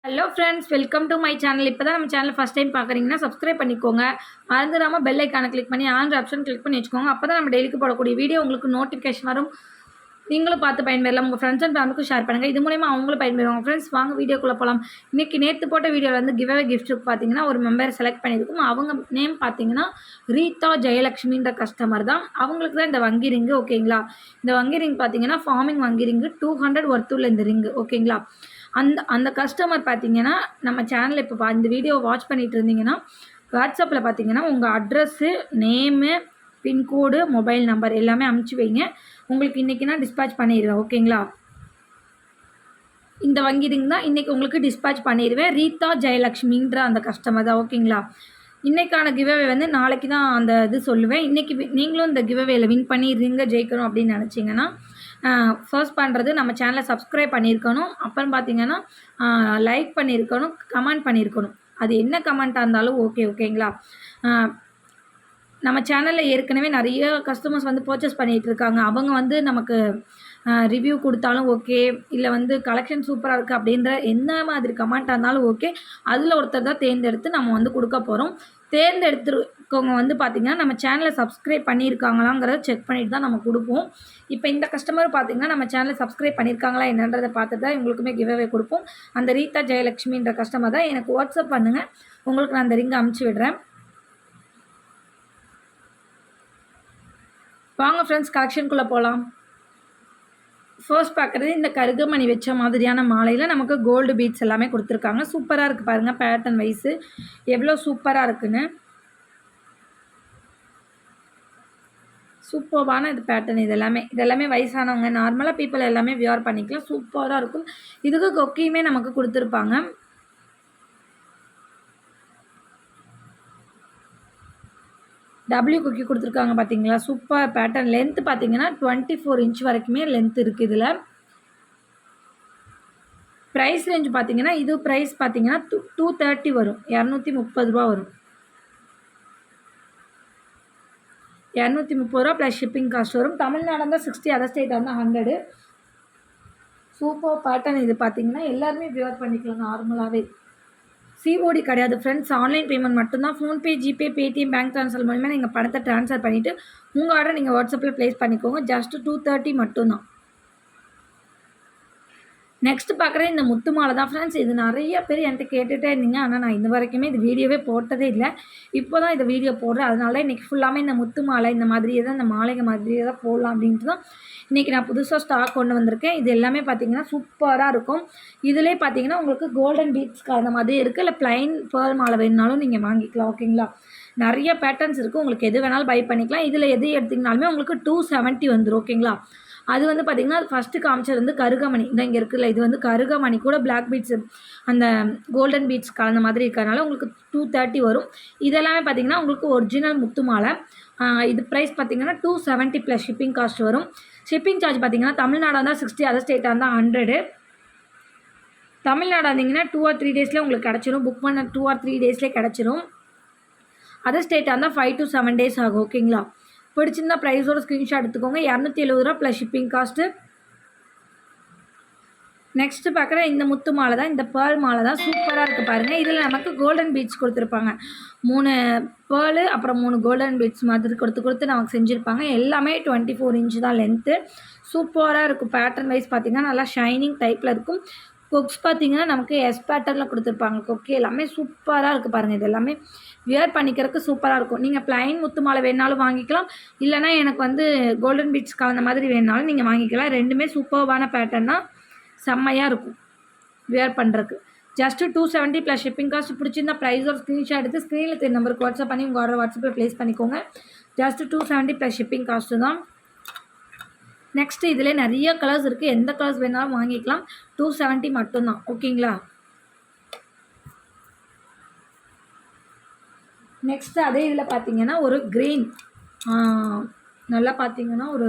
Hello friends, welcome to my channel. இப்போ தான் நம்ம சேனல் ஃபஸ்ட் டைம் பார்க்குறீங்கன்னா சப்ஸ்கிரைப் பண்ணிக்கோங்க. மறந்துடாமல் பெல் ஐக்கானை கிளிக் பண்ணி ஆல் ஆப்ஷன் கிளிக் பண்ணி வச்சுக்கோங்க. அப்போ தான் நம்ம டெய்லிக்கு போடக்கூடிய வீடியோ உங்களுக்கு நோட்டிஃபிகேஷன் வரும். நீங்களும் பார்த்து பயன்பெறலாம். உங்கள் ஃப்ரெண்ட்ஸ் அண்ட் ஃபேமிலிக்கும் ஷேர் பண்ணுங்கள். இது மூலமா அவங்களும் பயன்பெறுவாங்க. ஃப்ரெண்ட்ஸ், வாங்க வீடியோக்குள்ளே போகலாம். நேற்று போட்ட வீடியோவில் வந்து கிவ் அவே கிஃப்ட்டுக்கு பார்த்தீங்கன்னா ஒரு மெம்பர் செலக்ட் பண்ணியிருக்கும். அவங்க நேம் பார்த்தீங்கன்னா ரீதா ஜெயலக்ஷ்மின்ற கஸ்டமர் தான். அவங்களுக்கு தான் இந்த வங்கி ரிங்கு. ஓகேங்களா? இந்த வங்கி ரிங் பார்த்தீங்கன்னா ஃபார்மிங் வங்கி ரிங்கு 200 ஒர்த்துள்ள இந்த ரிங்கு. ஓகேங்களா? அந்த அந்த கஸ்டமர் பார்த்தீங்கன்னா நம்ம சேனலில் இப்போ இந்த வீடியோவை வாட்ச் பண்ணிட்டு இருந்தீங்கன்னா வாட்ஸ்அப்பில் பார்த்தீங்கன்னா உங்கள் address, name, pin code, mobile number எல்லாமே அனுப்பிச்சி வைங்க. உங்களுக்கு இன்றைக்கி நான் டிஸ்பேச் பண்ணிடுவேன். ஓகேங்களா? இந்த வங்கி ரிங் தான் இன்றைக்கி உங்களுக்கு டிஸ்பேச் பண்ணிடுவேன். ரீதா ஜெயலக்ஷ்மின்ற அந்த கஸ்டமர் தான். ஓகேங்களா? இன்றைக்கான கிவ்அவே வந்து நாளைக்கு தான் அந்த இது சொல்லுவேன். இன்றைக்கி நீங்களும் இந்த கிவ்அவேல வின் பண்ணி ரிங்கை ஜெயிக்கணும் அப்படின்னு நினச்சிங்கன்னா ஃபர்ஸ்ட் பண்ணுறது நம்ம சேனலை சப்ஸ்கிரைப் பண்ணியிருக்கணும். அப்புறம் பார்த்தீங்கன்னா லைக் பண்ணியிருக்கணும், கமெண்ட் பண்ணியிருக்கணும். அது என்ன கமெண்ட்டாக இருந்தாலும் ஓகேங்களா? நம்ம சேனலில் ஏற்கனவே நிறைய கஸ்டமர்ஸ் வந்து பர்ச்சேஸ் பண்ணிகிட்டு இருக்காங்க. அவங்க வந்து நமக்கு ரிவ்யூ கொடுத்தாலும் ஓகே, இல்லை வந்து கலெக்ஷன் சூப்பராக இருக்குது அப்படின்ற எந்த மாதிரி கமெண்ட்டாக இருந்தாலும் ஓகே. அதில் ஒருத்தர் தான் தேர்ந்தெடுத்து நம்ம வந்து கொடுக்க போகிறோம். தேர்ந்தெடுத்துருக்கவங்க வந்து பார்த்திங்கன்னா நம்ம சேனலை சப்ஸ்கிரைப் பண்ணியிருக்காங்களாங்கிறத செக் பண்ணிட்டு தான் நம்ம கொடுப்போம். இப்போ இந்த கஸ்டமர் பார்த்திங்கன்னா நம்ம சேனலை சப்ஸ்கிரைப் பண்ணியிருக்காங்களா என்னன்றதை பார்த்துட்டு தான் இவங்களுக்குமே கிவ்அவே கொடுப்போம். அந்த ரீதா ஜெயலக்ஷ்மின்ற கஸ்டமர் தான். எனக்கு வாட்ஸ்அப் பண்ணுங்கள், உங்களுக்கு நான் அந்த ரிங்கை அனுப்பிச்சி விடுறேன். வாங்க ஃப்ரெண்ட்ஸ், கலெக்ஷனுக்குள்ளே போகலாம். ஃபர்ஸ்ட் பார்க்குறது இந்த கருகமணி வச்ச மாதிரியான மாலையில் நமக்கு கோல்டு பீட்ஸ் எல்லாமே கொடுத்துருக்காங்க. சூப்பராக இருக்குது பாருங்கள், பேட்டர்ன் வைஸு எவ்வளோ சூப்பராக இருக்குன்னு. சூப்பரான இது பேட்டர்ன். இதெல்லாமே வயசானவங்க, நார்மலாக பீப்புள் எல்லாமே வியர் பண்ணிக்கலாம். சூப்பராக இருக்கும். இதுக்கு கொக்கியுமே நமக்கு கொடுத்துருப்பாங்க. டபிள்யூ கொக்கி கொடுத்துருக்காங்க பார்த்தீங்களா? Super pattern. லென்த்து பார்த்தீங்கன்னா 24 இன்ச் வரைக்குமே லென்த் இருக்குது இதில். ப்ரைஸ் ரேஞ்ச் பார்த்தீங்கன்னா இது ப்ரைஸ் பார்த்தீங்கன்னா 230 வரும். 230 ரூபா வரும். 230 ரூபா ப்ளஸ் ஷிப்பிங் காஸ்ட் வரும். தமிழ்நாடு இருந்தால் 60, அதர் ஸ்டேட் இருந்தால் 100. Super pattern. இது பார்த்தீங்கன்னா எல்லாருமே வியர் பண்ணிக்கலாம் நார்மலாகவே. சிஓடி கிடையாது ஃப்ரெண்ட்ஸ், ஆன்லைன் பேமெண்ட் மட்டும்தான். PhonePe, GPay, Paytm, bank transfer மூலமாக நீங்கள் பணத்தை ட்ரான்ஸ்ஃபர் பண்ணிவிட்டு உங்கள் ஆர்டர் நீங்கள் வாட்ஸ்அப்பில் ப்ளேஸ் பண்ணிக்கோங்க. ஜஸ்ட் 230 மட்டும்தான். நெக்ஸ்ட் பார்க்குறது இந்த முத்து மாலை தான் ஃப்ரெண்ட்ஸ். இது நிறைய பேர் என்கிட்ட கேட்டுகிட்டே இருந்தீங்க. ஆனால் நான் இந்த வரைக்குமே இது வீடியோவே போட்டதே இல்லை. இப்போ தான் இந்த வீடியோ போடுறேன். அதனால இன்றைக்கி ஃபுல்லாமே இந்த முத்து மாலை இந்த மாதிரியே தான், இந்த மாலைங்க மாதிரியே தான் போடலாம் அப்படின்ட்டு தான் இன்றைக்கி நான் புதுசாக ஸ்டாக் கொண்டு வந்திருக்கேன். இது எல்லாமே பார்த்திங்கன்னா சூப்பராக இருக்கும். இதிலே பார்த்திங்கன்னா உங்களுக்கு கோல்டன் பீட்ஸ் கலந்த மாதிரி இருக்குது. இல்லை ப்ளைன் பேர்ல் மாலை வேணுனாலும் நீங்கள் வாங்கிக்கலாம். ஓகேங்களா? நிறைய பேட்டர்ன்ஸ் இருக்குது. உங்களுக்கு எது வேணாலும் பை பண்ணிக்கலாம். இதில் எது எடுத்திங்கனாலுமே உங்களுக்கு 270 வந்துடும். ஓகேங்களா? அது வந்து பார்த்திங்கன்னா ஃபஸ்ட்டு காமிச்சது வந்து கருகமணி. இந்த இங்கே இருக்குல்ல, இது வந்து கருகமணி கூட பிளாக் பீட்ஸ் அந்த கோல்டன் பீட்ஸ் கலந்த மாதிரி இருக்கிறதுனால உங்களுக்கு 230 வரும். இதெல்லாமே பார்த்திங்கன்னா உங்களுக்கு ஒரிஜினல் முத்து மாலை. இது ப்ரைஸ் பார்த்திங்கன்னா 270 ப்ளஸ் ஷிப்பிங் காஸ்ட் வரும். ஷிப்பிங் சார்ஜ் பார்த்திங்கன்னா தமிழ்நாடாக இருந்தால் 60, அதர் ஸ்டேட்டாக இருந்தால் 100. தமிழ்நாடாக இருந்தீங்கன்னா 2 or 3 டேஸில் உங்களுக்கு கிடச்சிரும். புக் பண்ண 2 or 3 டேஸ்லேயே கிடச்சிரும். அதர் ஸ்டேட்டாக இருந்தால் 5 to 7 டேஸ் ஆகும். ஓகேங்களா? பிடிச்சிருந்தா ப்ரைஸோட ஸ்க்ரீன்ஷாட் எடுத்துக்கோங்க. 270 ரூபா ப்ளஸ் ஷிப்பிங் காஸ்ட்டு. நெக்ஸ்ட்டு பார்க்குற இந்த முத்து மாலை தான், இந்த பேர்ல் மாலை தான். சூப்பராக இருக்குது பாருங்கள். இதில் நமக்கு கோல்டன் பீட்ஸ் கொடுத்துருப்பாங்க. 3 பேர்லு அப்புறம் 3 கோல்டன் பீட்ஸ் மாதிரி கொடுத்து நமக்கு செஞ்சுருப்பாங்க. எல்லாமே 24 இன்ச்சு தான் லென்த்து. சூப்பராக இருக்கும். பேட்டர்ன் வைஸ் பார்த்திங்கன்னா நல்லா ஷைனிங் டைப்பில் இருக்கும். கொக்ஸ் பார்த்திங்கன்னா நமக்கு எஸ் பேட்டர்னில் கொடுத்துருப்பாங்க. கொக்கு எல்லாமே சூப்பராக இருக்குது பாருங்கள். இது எல்லாமே வியர் பண்ணிக்கிறதுக்கு சூப்பராக இருக்கும். நீங்கள் ப்ளைன் முத்து மாலை வேணாலும் வாங்கிக்கலாம். இல்லைனா எனக்கு வந்து கோல்டன் பீட்ஸ் கலந்த மாதிரி வேணுனாலும் நீங்கள் வாங்கிக்கலாம். ரெண்டுமே சூப்பர்வான பேட்டர்ன் தான். செம்மையாக இருக்கும் வியர் பண்ணுறதுக்கு. Just 270 plus shipping cost. பிடிச்சிருந்தா ப்ரைஸோட ஸ்க்ரீன்ஷாட் எடுத்து ஸ்க்ரீனில் தெரிய நம்பருக்கு வாட்ஸ்அப் பண்ணி உங்கள் ஆர்டர் வாட்ஸ்அப்பில் ப்ளேஸ் பண்ணிக்கோங்க. ஜஸ்ட்டு 270 ப்ளஸ் ஷிப்பிங் காஸ்ட்டு தான். நெக்ஸ்ட்டு இதில் நிறைய கலர்ஸ் இருக்குது. எந்த கலர்ஸ் வேணாலும் வாங்கிக்கலாம். 270 மட்டும்தான். ஓகேங்களா? நெக்ஸ்ட்டு அதே இதில் பார்த்திங்கன்னா ஒரு க்ரீன், நல்லா பார்த்திங்கன்னா ஒரு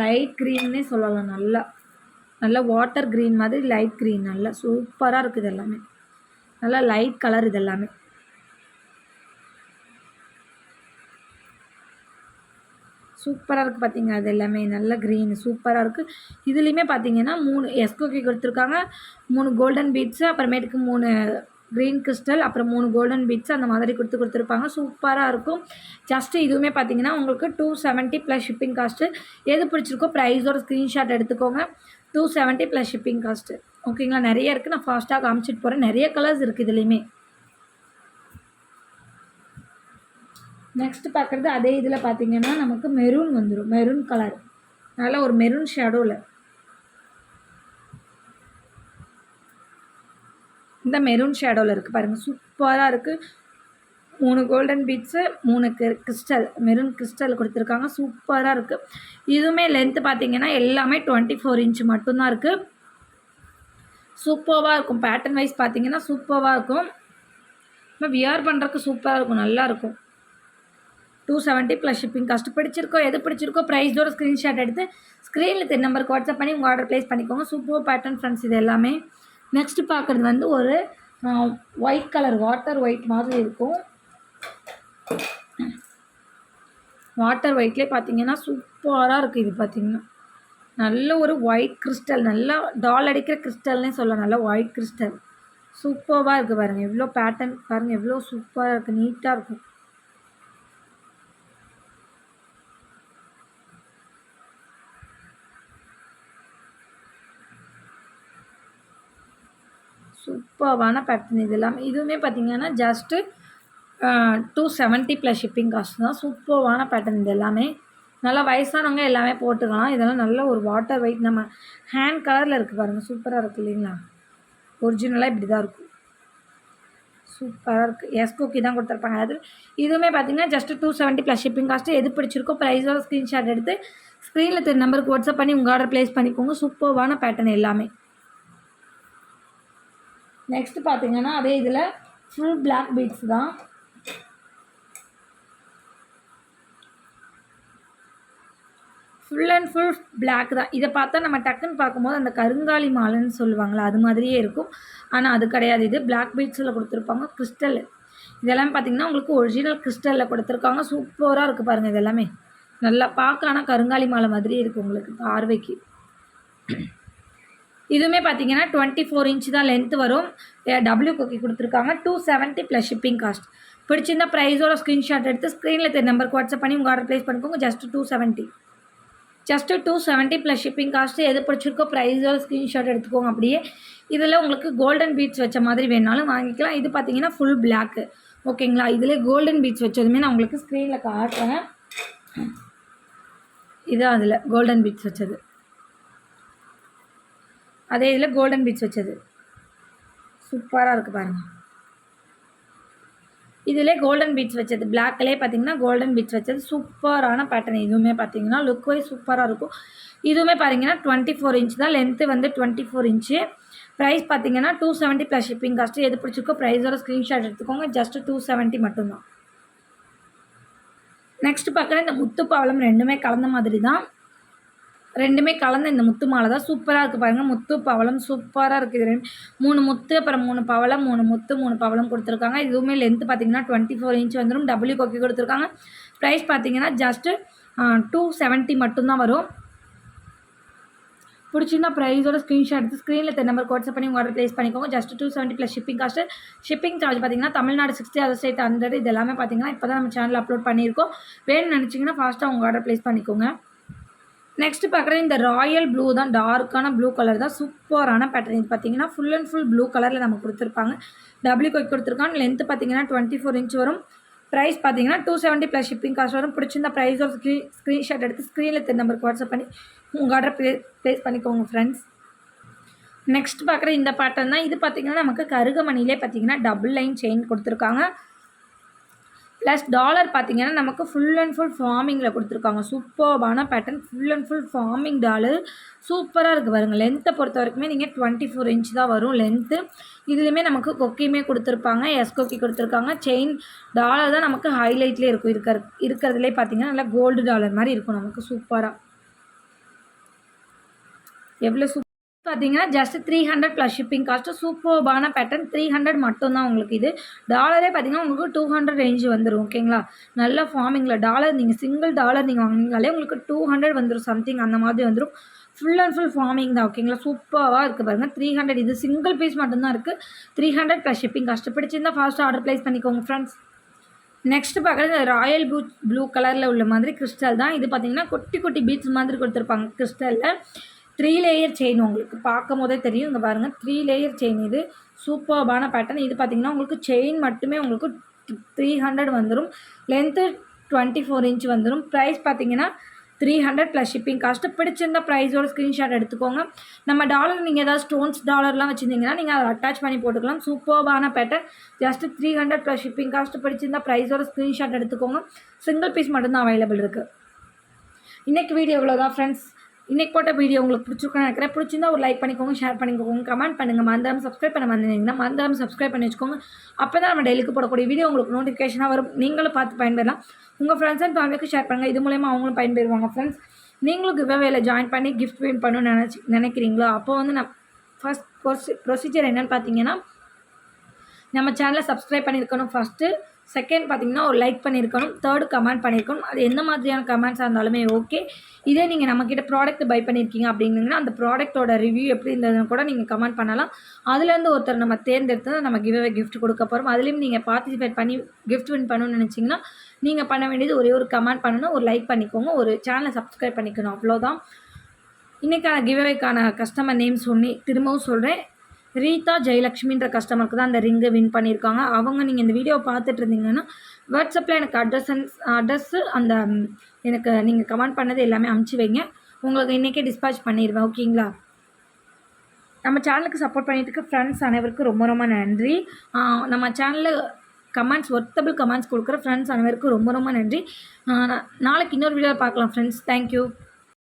லைட் க்ரீன்னே சொல்லலாம். நல்லா வாட்டர் க்ரீன் மாதிரி லைட் க்ரீன். நல்லா சூப்பராக இருக்குது. எல்லாமே நல்லா லைட் கலர். இது எல்லாமே சூப்பராக இருக்குது பார்த்தீங்க. அது எல்லாமே நல்ல க்ரீன் சூப்பராக இருக்குது. இதுலேயுமே பார்த்தீங்கன்னா 3 எஸ்கோகி கொடுத்துருக்காங்க, 3 கோல்டன் பீட்ஸு, அப்புறமேட்டுக்கு 3 க்ரீன் கிறிஸ்டல், அப்புறம் 3 கோல்டன் பீட்ஸ் அந்த மாதிரி கொடுத்துருப்பாங்க. சூப்பராக இருக்கும். ஜஸ்ட்டு இதுவுமே பார்த்தீங்கன்னா உங்களுக்கு 270 ப்ளஸ் ஷிப்பிங் காஸ்ட்டு. எது பிடிச்சிருக்கோ ப்ரைஸோட ஸ்க்ரீன்ஷாட் எடுத்துக்கோங்க. 270 ப்ளஸ் ஷிப்பிங் காஸ்ட்டு. ஓகேங்களா? நிறைய இருக்குது. நான் ஃபாஸ்ட்டாக காமிச்சிட்டு போகிறேன். நிறைய கலர்ஸ் இருக்குது இதுலேயுமே. நெக்ஸ்ட்டு பார்க்குறது அதே இதில் பார்த்தீங்கன்னா நமக்கு மெரூன் வந்துடும். மெரூன் கலர், நல்ல ஒரு மெரூன் ஷேடோவில் இந்த மெரூன் ஷேடோவில் இருக்குது பாருங்கள். சூப்பராக இருக்குது. 3 golden beads, 3 crystal, maroon crystal கொடுத்துருக்காங்க. சூப்பராக இருக்குது. இதுவுமே லென்த்து பார்த்தீங்கன்னா எல்லாமே 24 இன்ச் மட்டும்தான் இருக்குது. சூப்பராக இருக்கும். பேட்டர்ன் வைஸ் பார்த்தீங்கன்னா சூப்பராக இருக்கும். நம்ம வியர் பண்ணுறதுக்கு சூப்பராக இருக்கும், நல்லாயிருக்கும். 270 ப்ளஸ் ஷிப்பிங் காஸ்ட். பிடிச்சிருக்கோ எது பிடிச்சிருக்கோ ப்ரைஸோட ஸ்க்ரீன்ஷாட் எடுத்து ஸ்க்ரீனில் தெரிய நம்பருக்கு வாட்ஸ்அப் பண்ணி உங்கள் ஆர்டர் ப்ளேஸ் பண்ணிக்கோங்க. சூப்பர் பேட்டர்ன் ஃப்ரெண்ட்ஸ் இது எல்லாமே. நெக்ஸ்ட்டு பார்க்குறது வந்து ஒரு ஒயிட் கலர், வாட்டர் ஒயிட் மாதிரி இருக்கும். வாட்டர் ஒயிட்லேயே பார்த்தீங்கன்னா சூப்பராக இருக்குது. இது பார்த்தீங்கன்னா நல்ல ஒரு ஒயிட் கிறிஸ்டல், நல்லா டால் அடிக்கிற கிறிஸ்டல்னே சொல்லலாம். நல்லா ஒயிட் கிறிஸ்டல் சூப்பராக இருக்குது பாருங்கள். எவ்வளோ பேட்டர்ன் பாருங்கள், எவ்வளோ சூப்பராக இருக்குது, நீட்டாக இருக்கும். சூப்பரான பேட்டர்ன் இது எல்லாமே. இதுவுமே பார்த்தீங்கன்னா ஜஸ்ட்டு 270 ப்ளஸ் ஷிப்பிங் காஸ்ட் தான். சூப்பரான பேட்டர்ன் இது எல்லாமே. நல்லா வயசானவங்க எல்லாமே போட்டுக்கலாம். இதெல்லாம் நல்ல ஒரு வாட்டர் ஒயிட், நம்ம ஹேண்ட் கலரில் இருக்குது பாருங்கள். சூப்பராக இருக்குது இல்லைங்களா? ஒரிஜினலாக இப்படி தான் இருக்கும். சூப்பராக இருக்குது. எஸ்கோக்கி தான் கொடுத்துருப்பாங்க. அது இதுவுமே பார்த்தீங்கன்னா ஜஸ்ட்டு 270 ப்ளஸ் ஷிப்பிங் காஸ்ட்டு. எது பிடிச்சிருக்கோ ப்ரைஸோட ஸ்க்ரீன்ஷாட் எடுத்து ஸ்க்ரீனில் தெரிய நம்பருக்கு வாட்ஸ்அப் பண்ணி உங்கள் ஆர்டர் ப்ளேஸ் பண்ணிக்கோங்க. சூப்பரான பேட்டர்ன் எல்லாமே. நெக்ஸ்ட்டு பார்த்தீங்கன்னா அதே இதில் ஃபுல் பிளாக் பீட்ஸ் தான். ஃபுல் அண்ட் ஃபுல் பிளாக் தான். இதை பார்த்தா நம்ம டக்குன்னு பார்க்கும்போது அந்த கருங்காலி மாலைன்னு சொல்லுவாங்களா, அது மாதிரியே இருக்கும். ஆனால் அது கிடையாது. இது பிளாக் பீட்ஸில் கொடுத்துருப்பாங்க. கிறிஸ்டல் இதெல்லாம் பார்த்தீங்கன்னா உங்களுக்கு ஒரிஜினல் கிறிஸ்டலில் கொடுத்துருக்காங்க. சூப்பராக இருக்குது பாருங்கள். இது எல்லாமே நல்லா பார்க்க, ஆனால் கருங்காலி மாலை மாதிரியே இருக்குது உங்களுக்கு பார்வைக்கு. இதுவுமே பார்த்தீங்கன்னா 24 இன்ச் தான் லென்த்து வரும். டபிள்யூ கொக்கி கொடுத்துருக்காங்க. 270 ப்ளஸ் ஷிப்பிங் காஸ்ட். பிடிச்சிருந்தா ப்ரைஸோட ஸ்க்ரீன்ஷாட் எடுத்து ஸ்க்ரீனில் தெரிய நம்பருக்கு வாட்ஸ்அப் பண்ணி உங்கள் ஆர்டர் ப்ளேஸ் பண்ணிக்கோங்க. Just 270 plus shipping cost. எது பிடிச்சிருக்கோ ப்ரைஸோட ஸ்க்ரீன்ஷாட் எடுத்துக்கோங்க. அப்படியே இதில் உங்களுக்கு கோல்டன் பீட்ஸ் வச்ச மாதிரி வேணாலும் வாங்கிக்கலாம். இது பார்த்தீங்கன்னா ஃபுல் பிளாக்கு. ஓகேங்களா? இதில் கோல்டன் பீட்ஸ் வச்சதுமே நான் உங்களுக்கு ஸ்க்ரீனில் காட்டுறேன். இதுதான் அதில் கோல்டன் பீட்ஸ் வச்சது. அதே இதில் கோல்டன் பீட்ஸ் வச்சது சூப்பராக இருக்குது பாருங்கள். இதிலே கோல்டன் பீட்ஸ் வச்சது பிளாக்லேயே பார்த்தீங்கன்னா கோல்டன் பீட்ஸ் வச்சது சூப்பரான பேட்டர்ன். இதுவுமே பார்த்தீங்கன்னா லுக் வைஸ் சூப்பராக இருக்கும். இதுவுமே பார்த்தீங்கன்னா 24 இன்ச் தான் லென்த்து வந்து 24 இன்ச்சு. ப்ரைஸ் பார்த்தீங்கன்னா 270 ப்ளஸ் ஷிப்பிங் காஸ்ட்டு. எது பிடிச்சிருக்கோ ப்ரைஸோட ஸ்க்ரீன்ஷாட் எடுத்துக்கோங்க. ஜஸ்ட்டு 270 மட்டும்தான். நெக்ஸ்ட்டு பார்க்குற இந்த முத்து பவளம் ரெண்டுமே கலந்த மாதிரி தான். ரெண்டுமே கலந்த இந்த முத்து மாலை தான். சூப்பராக இருக்குது பாருங்கள். முத்து பவளம் சூப்பராக இருக்குது. இது 3 முத்து, அப்புறம் 3 பவளம், 3 முத்து, 3 பவளம் கொடுத்துருக்காங்க. இதுவுமே லென்த்து பார்த்தீங்கன்னா 24 இன்ச் வந்துடும். டபிள்யூ கொக்கி கொடுத்துருக்காங்க. ப்ரைஸ் பார்த்தீங்கன்னா ஜஸ்ட்டு 270 மட்டும்தான் வரும். பிடிச்சிருந்தா ப்ரைஸோட ஸ்க்ரீன்ஷாட் எடுத்து ஸ்க்ரீனில் தெரிய நம்பருக்கு வாட்ஸ்அப் பண்ணி உங்கள் ஆர்டர் ப்ளேஸ் பண்ணிக்கோங்க. Just 270 plus shipping cost. Shipping charge பார்த்தீங்கன்னா தமிழ்நாடு 60, அதர் ஸ்டேட் 100. இது எல்லாமே பார்த்தீங்கன்னா இப்போ தான் நம்ம சேனல் அப்லோட் பண்ணியிருக்கோம். வேணும்னு நினச்சிங்கன்னா ஃபாஸ்ட்டாக உங்கள் ஆர்டர் ப்ளேஸ் பண்ணிக்கோங்க. நெக்ஸ்ட்டு பார்க்குறது இந்த ராயல் ப்ளூ தான். டார்க்கான ப்ளூ கலர் தான். சூப்பரான பேட்டர்ன். இது பார்த்தீங்கன்னா ஃபுல் அண்ட் ஃபுல் ப்ளூ கலரில் நம்ம கொடுத்துருப்பாங்க. டபிள்யூ கொக்கி கொடுத்துருக்காங்க. லென்த்து பார்த்தீங்கன்னா 24 இன்ச் வரும். ப்ரைஸ் பார்த்தீங்கன்னா 270 ப்ளஸ் ஷிப்பிங் காஸ்ட் வரும். பிடிச்சிருந்த ப்ரைஸோட ஸ்க்ரீன்ஷாட் எடுத்து ஸ்க்ரீனில் தெரிய நம்பருக்கு வாட்ஸ்அப் பண்ணி உங்கள் ஆர்டர் ப்ளேஸ் பண்ணிக்கோங்க ஃப்ரெண்ட்ஸ். நெக்ஸ்ட் பார்க்குற இந்த பேட்டர்ன் தான். இது பார்த்தீங்கன்னா நமக்கு கருகமணிலே பார்த்தீங்கன்னா டபுள் லைன் செயின் கொடுத்துருக்காங்க. ப்ளஸ் டாலர் பார்த்தீங்கன்னா நமக்கு ஃபுல் அண்ட் ஃபுல் ஃபார்மிங்கில் கொடுத்துருக்காங்க. சூப்பர்பான பேட்டர்ன். Full and full forming dollar சூப்பராக இருக்குது பாருங்கள். லென்த்தை பொறுத்த வரைக்குமே நீங்கள் 24 இன்ச் தான் வரும் லென்த்து. இதுலேயுமே நமக்கு கொக்கியுமே கொடுத்துருப்பாங்க. கொக்கி கொடுத்துருக்காங்க. செயின் டாலர் தான் நமக்கு ஹைலைட்லேயே இருக்கும். இருக்கிறதுலே பார்த்தீங்கன்னா நல்லா கோல்டு டாலர் மாதிரி இருக்கும் நமக்கு. சூப்பராக எவ்வளோ பார்த்தீங்கன்னா ஜஸ்ட் 300 ப்ளஸ் ஷிப்பிங் காஸ்ட்டு. சூப்பர்பான பேட்டர்ன். 300 மட்டும் தான் உங்களுக்கு இது. டாலரே பார்த்தீங்கன்னா உங்களுக்கு 200 ரேஞ்ச் வந்துடும். ஓகேங்களா? நல்ல ஃபார்மிங்கில் டாலர் நீங்கள் சிங்கிள் டாலர் நீங்கள் வாங்கினாலே உங்களுக்கு 200 வந்துடும் சம்திங் அந்த மாதிரி வந்துடும். ஃபுல் அண்ட் ஃபுல் ஃபார்மிங் தான். ஓகேங்களா? சூப்பராக இருக்குது பாருங்கள். 300 இது சிங்கிள் பீஸ் மட்டும்தான் இருக்குது. 300 ப்ளஸ் ஷிப்பிங் காஸ்ட்டு. பிடிச்சிருந்தா ஃபாஸ்ட்டாக ஆர்டர் ப்ளேஸ் பண்ணிக்கோங்க ஃப்ரெண்ட்ஸ். நெக்ஸ்ட்டு பார்க்குறது ராயல் ப்ளூ கலரில் உள்ள மாதிரி கிறிஸ்டல் தான். இது பார்த்தீங்கன்னா குட்டி குட்டி பீட்ஸ் மாதிரி கொடுத்துருப்பாங்க கிறிஸ்டலில். 3 லேயர் செயின் உங்களுக்கு பார்க்கும் போதே தெரியும். இங்கே பாருங்கள் 3 லேயர் செயின். இது சூப்பர்பான பேட்டர்ன். இது பார்த்திங்கன்னா உங்களுக்கு செயின் மட்டுமே உங்களுக்கு 300 வந்துடும். லென்த்து 24 இன்ச் வந்துடும். ப்ரைஸ் பார்த்திங்கன்னா 300 ப்ளஸ் ஷிப்பிங் காஸ்ட்டு. பிடிச்சிருந்த ப்ரைஸோட ஸ்க்ரீன்ஷாட் எடுத்துக்கோங்க. நம்ம டாலர் நீங்கள் ஏதாவது ஸ்டோன்ஸ் டாலர்லாம் வச்சுருந்தீங்கன்னா நீங்கள் அதை அட்டாச் பண்ணி போட்டுக்கலாம். சூப்பர்பான பேட்டர்ன். Just 300 plus shipping cost. பிடிச்சிருந்த ப்ரைஸோட ஸ்க்ரீன்ஷாட் எடுத்துக்கோங்க. சிங்கிள் பீஸ் மட்டும்தான் அவைலபிள் இருக்குது. இன்றைக்கி வீடியோ இவ்வளோதான் ஃப்ரெண்ட்ஸ். இன்றைக்கி போட்ட வீடியோ உங்களுக்கு பிடிச்சிருக்குன்னு நினைக்கிறேன். பிடிச்சிருந்தா ஒரு லைக் பண்ணிக்கோங்க, ஷேர் பண்ணிக்கோங்க, கமெண்ட் பண்ணுங்கள். மறந்துடாமல் சப்ஸ்கிரைப் பண்ண வந்தீங்கன்னா மறந்துடாமல் சப்ஸ்கிரைப் பண்ணி வச்சுக்கோங்க. அப்போ தான் நம்ம டெய்லிக்கு போடக்கூடிய வீடியோ உங்களுக்கு நோட்டிஃபிகேஷனாக வரும். நீங்களும் பார்த்து பயன்பெறலாம். உங்கள் ஃப்ரெண்ட்ஸ் அண்ட் ஃபேமிலிக்கு ஷேர் பண்ணுங்கள். இது மூலயமா அவங்களும் பயன்பெறுவாங்க ஃப்ரெண்ட்ஸ். நீங்களும் கிவ்அவேல ஜாயின் பண்ணி கிஃப்ட் வின் பண்ணணும்னு நினைக்கிறீங்களா? அப்போ வந்து நான் ஃபஸ்ட் ப்ரொசீஜர் என்னென்னு பார்த்தீங்கன்னா, நம்ம சேனலை சப்ஸ்கிரைப் பண்ணியிருக்கணும் ஃபஸ்ட்டு. செகண்ட் பார்த்தீங்கன்னா ஒரு லைக் பண்ணியிருக்கணும். தேர்டு கமெண்ட் பண்ணியிருக்கணும். அது எந்த மாதிரியான கமெண்ட்ஸாக இருந்தாலுமே ஓகே. இதே நீங்கள் நம்மக்கிட்ட ப்ராடக்ட் பை பண்ணியிருக்கீங்க அப்படின்னீங்கன்னா அந்த ப்ராடக்ட்டோட ரிவ்யூ எப்படி இருந்ததுன்னு கூட நீங்கள் கமெண்ட் பண்ணலாம். அதுலேருந்து ஒருத்தர் நம்ம தேர்ந்தெடுத்து நம்ம கிவ்அவே கிஃப்ட் கொடுக்க போகிறோம். அதுலேயும் நீங்கள் பார்ட்டிசிபேட் பண்ணி கிஃப்ட் வின் பண்ணணும்னு நினச்சிங்கன்னா நீங்கள் பண்ண வேண்டியது ஒரே ஒரு கமெண்ட் பண்ணணும், ஒரு லைக் பண்ணிக்கோங்க, ஒரு சேனலை சப்ஸ்கிரைப் பண்ணிக்கணும். அவ்வளோதான். இன்றைக்கான கிவ்அவேக்கான கஸ்டமர் நேம் திரும்பவும் சொல்கிறேன். ரீதா ஜெயலக்ஷ்மின்ற கஸ்டமருக்கு தான் அந்த ரிங்கை வின் பண்ணியிருக்காங்க. அவங்க நீங்கள் இந்த வீடியோ பார்த்துட்டு இருந்தீங்கன்னா வாட்ஸ்அப்பில் எனக்கு அட்ரஸ்ஸு அந்த எனக்கு நீங்கள் கமெண்ட் பண்ணது எல்லாமே அனுப்பிச்சி வைங்க. உங்களுக்கு இன்றைக்கே டிஸ்பேச் பண்ணிடுவேன். ஓகேங்களா? நம்ம சேனலுக்கு சப்போர்ட் பண்ணிட்டு ஃப்ரெண்ட்ஸ் அனைவருக்கும் ரொம்ப ரொம்ப நன்றி. நம்ம சேனலில் ஒர்த்தபிள் கமெண்ட்ஸ் கொடுக்குற ஃப்ரெண்ட்ஸ் அனைவருக்கும் ரொம்ப ரொம்ப நன்றி. நாளைக்கு இன்னொரு வீடியோ பார்க்கலாம் ஃப்ரெண்ட்ஸ். தேங்க்யூ.